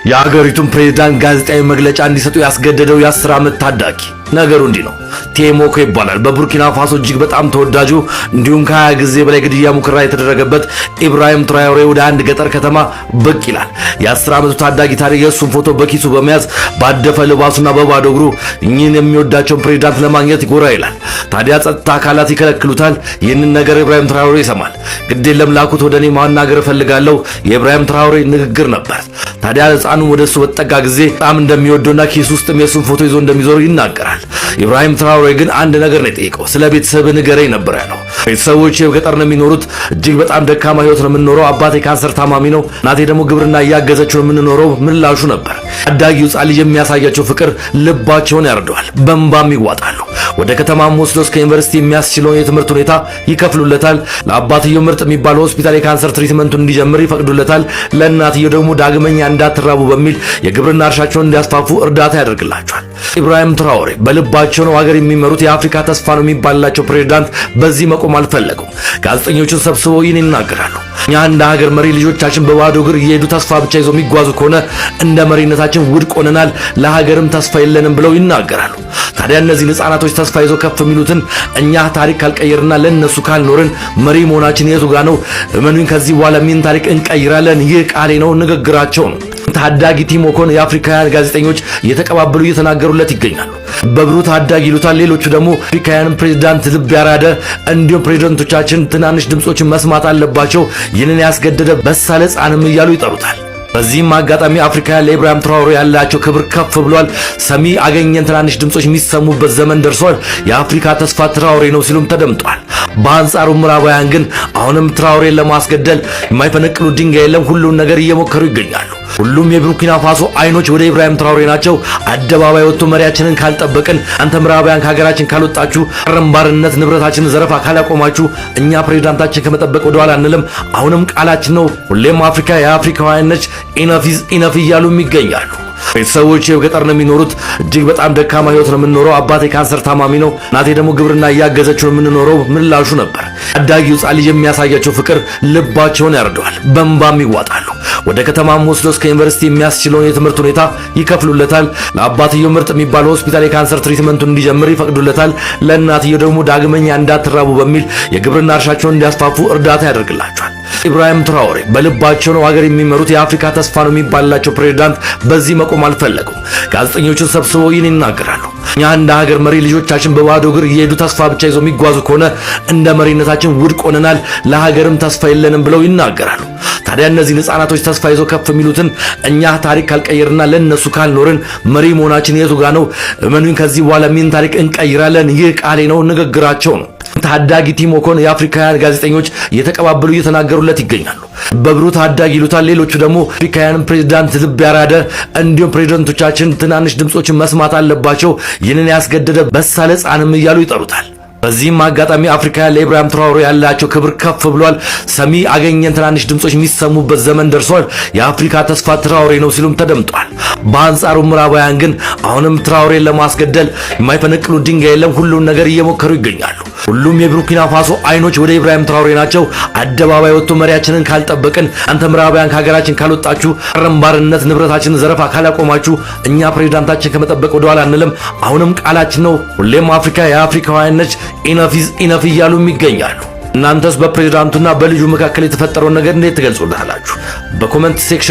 የሀገሪቱን ፕሬዝዳንት ጋዜጣዊ መግለጫ እንዲሰጡ ያስገደደው የ10 ዓመት ታዳጊ ነገሩ እንዲህ ነው። ቴሞኮ ይባላል። በቡርኪና ፋሶ እጅግ በጣም ተወዳጁ እንዲሁም ከ20 ጊዜ በላይ ግድያ ሙከራ የተደረገበት ኢብራሂም ትራኦሬ ወደ አንድ ገጠር ከተማ ብቅ ይላል። የ10 ዓመቱ ታዳጊ ታዲያ የእሱን ፎቶ በኪሱ በመያዝ ባደፈ ልባሱና በባዶ እግሩ እኚህን የሚወዳቸውን ፕሬዝዳንት ለማግኘት ይጎራ ይላል። ታዲያ ጸጥታ አካላት ይከለክሉታል። ይህንን ነገር ኢብራሂም ትራኦሬ ይሰማል። ግድ የለም ላኩት፣ ወደ እኔ ማናገር እፈልጋለሁ የኢብራሂም ትራኦሬ ንግግር ነበር። ታዲያ ሕፃኑ ወደሱ በተጠጋ ጊዜ በጣም እንደሚወደውና ኪስ ውስጥም የሱን ፎቶ ይዞ እንደሚዞር ይናገራል። ኢብራሂም ትራኦሬ ግን አንድ ነገር ነው የጠየቀው። ስለ ቤተሰብ ንገረኝ ነበር ያለው። ቤተሰቦቼ በገጠር ነው የሚኖሩት፣ እጅግ በጣም ደካማ ህይወት ነው የምንኖረው። አባቴ ካንሰር ታማሚ ነው፣ እናቴ ደግሞ ግብርና እያገዘችው ነው የምንኖረው ምላሹ ነበር። ታዳጊው ሕፃን ልጅ የሚያሳያቸው ፍቅር ልባቸውን ያርደዋል፣ በእንባም ይዋጣሉ። ወደ ከተማም ወስዶ እስከ ዩኒቨርሲቲ የሚያስችለውን የትምህርት ሁኔታ ይከፍሉለታል። ለአባትየው ምርጥ የሚባለው ሆስፒታል የካንሰር ትሪትመንቱን እንዲጀምር ይፈቅዱለታል። ለእናትየው ደግሞ ዳግመኛ እንዳትራቡ በሚል የግብርና እርሻቸውን እንዲያስፋፉ እርዳታ ያደርግላቸዋል። ኢብራሂም ትራኦሬ በልባቸው ነው ሀገር የሚመሩት የአፍሪካ ተስፋ ነው የሚባላቸው ፕሬዝዳንት በዚህ መቆም አልፈለጉም። ጋዜጠኞቹን ሰብስበው ይህን ይናገራሉ። እኛ እንደ ሀገር መሪ ልጆቻችን በባዶ እግር እየሄዱ ተስፋ ብቻ ይዘው የሚጓዙ ከሆነ እንደ መሪነታችን ውድቅ ሆነናል፣ ለሀገርም ተስፋ የለንም ብለው ይናገራሉ። ታዲያ እነዚህ ህፃናቶች ተስፋ ይዘው ከፍ የሚሉትን እኛ ታሪክ ካልቀየርና ለነሱ ካልኖርን መሪ መሆናችን የቱ ጋር ነው? እመኑኝ ከዚህ በኋላ ምን ታሪክ እንቀይራለን? ይህ ቃሌ ነው፣ ንግግራቸው ነው። ታዳጊ ቲሞኮን የአፍሪካውያን ጋዜጠኞች እየተቀባበሉ እየተናገሩለት ይገኛሉ። በብሩ ታዳጊ ይሉታል። ሌሎቹ ደግሞ አፍሪካውያን ፕሬዝዳንት ልብ ያራደ እንዲሁም ፕሬዝዳንቶቻችን ትናንሽ ድምጾችን መስማት አለባቸው፣ ይህንን ያስገደደ በሳለ ሕፃንም እያሉ ይጠሩታል። በዚህም አጋጣሚ አፍሪካውያን ለኢብራሂም ትራኦሬ ያላቸው ክብር ከፍ ብሏል። ሰሚ አገኘን፣ ትናንሽ ድምጾች የሚሰሙበት ዘመን ደርሷል፣ የአፍሪካ ተስፋ ትራኦሬ ነው ሲሉም ተደምጧል። በአንጻሩ ምዕራባውያን ግን አሁንም ትራኦሬን ለማስገደል የማይፈነቅሉ ድንጋይ የለም፣ ሁሉን ነገር እየሞከሩ ይገኛሉ። ሁሉም የቡርኪና ፋሶ አይኖች ወደ ኢብራሂም ትራኦሬ ናቸው። አደባባይ ወጥቶ መሪያችንን ካልጠበቅን፣ አንተ ምዕራባውያን ከሀገራችን ካልወጣችሁ፣ አረምባርነት ንብረታችንን ዘረፋ ካላቆማችሁ እኛ ፕሬዝዳንታችን ከመጠበቅ ወደ ኋላ አንልም፣ አሁንም ቃላችን ነው፣ ሁሌም አፍሪካ የአፍሪካውያን ነች፣ ኢነፍ እያሉ ይገኛሉ። ቤተሰቦቼ በገጠር ነው የሚኖሩት፣ እጅግ በጣም ደካማ ህይወት ነው የምንኖረው። አባቴ ካንሰር ታማሚ ነው፣ እናቴ ደግሞ ግብርና እያገዘችው ነው የምንኖረው ምላሹ ነበር። ታዳጊው ሕፃን ልጅ የሚያሳያቸው ፍቅር ልባቸውን ያርደዋል፣ በእንባም ይዋጣሉ። ወደ ከተማም ወስዶ እስከ ዩኒቨርሲቲ የሚያስችለውን የትምህርት ሁኔታ ይከፍሉለታል። ለአባትየው ምርጥ የሚባለው ሆስፒታል የካንሰር ትሪትመንቱን እንዲጀምር ይፈቅዱለታል። ለእናትየው ደግሞ ዳግመኛ እንዳትራቡ በሚል የግብርና እርሻቸውን እንዲያስፋፉ እርዳታ ያደርግላቸዋል። ኢብራሂም ትራኦሬ በልባቸው ነው ሀገር የሚመሩት የአፍሪካ ተስፋ ነው የሚባላቸው ፕሬዝዳንት በዚህ መቆም አልፈለጉም። ጋዜጠኞቹን ሰብስበው ይህን ይናገራሉ። እኛ እንደ ሀገር መሪ ልጆቻችን በባዶ እግር እየሄዱ ተስፋ ብቻ ይዘው የሚጓዙ ከሆነ እንደ መሪነታችን ውድቅ ሆነናል፣ ለሀገርም ተስፋ የለንም ብለው ይናገራሉ። ታዲያ እነዚህ ህፃናቶች ተስፋ ይዘው ከፍ የሚሉትን እኛ ታሪክ ካልቀየርና ለነሱ ካልኖርን መሪ መሆናችን የቱ ጋር ነው? እመኑኝ ከዚህ በኋላ ምን ታሪክ እንቀይራለን? ይህ ቃሌ ነው፣ ንግግራቸው ነው። ታዳጊ ቲሞኮን የአፍሪካውያን ጋዜጠኞች እየተቀባበሉ እየተናገሩለት ይገኛሉ። በብሩ ታዳጊ ይሉታል። ሌሎቹ ደግሞ አፍሪካውያን ፕሬዝዳንት ልብ ያራደ እንዲሁም ፕሬዝዳንቶቻችን ትናንሽ ድምጾችን መስማት አለባቸው፣ ይህንን ያስገደደ በሳለ ሕፃንም እያሉ ይጠሩታል። በዚህም አጋጣሚ አፍሪካውያን ለኢብራሂም ትራኦሬ ያላቸው ክብር ከፍ ብሏል። ሰሚ አገኘን፣ ትናንሽ ድምጾች የሚሰሙበት ዘመን ደርሷል፣ የአፍሪካ ተስፋ ትራኦሬ ነው ሲሉም ተደምጧል። በአንጻሩ ምዕራባውያን ግን አሁንም ትራኦሬን ለማስገደል የማይፈነቅሉ ድንጋይ የለም፣ ሁሉን ነገር እየሞከሩ ይገኛሉ። ሁሉም የቡርኪና ፋሶ አይኖች ወደ ኢብራሂም ትራኦሬ ናቸው። አደባባይ ወጥቶ መሪያችንን ካልጠበቅን፣ አንተ ምዕራባውያን ከሀገራችን ካልወጣችሁ፣ አረምባርነት ንብረታችንን ዘረፋ ካላቆማችሁ እኛ ፕሬዝዳንታችን ከመጠበቅ ወደ ኋላ አንልም፣ አሁንም ቃላችን ነው፣ ሁሌም አፍሪካ የአፍሪካውያን ነች፣ ኢነፍ እያሉ ይገኛሉ። እናንተስ በፕሬዝዳንቱና በልጁ መካከል የተፈጠረውን ነገር እንዴት ትገልጹልናላችሁ? በኮሜንት ሴክሽን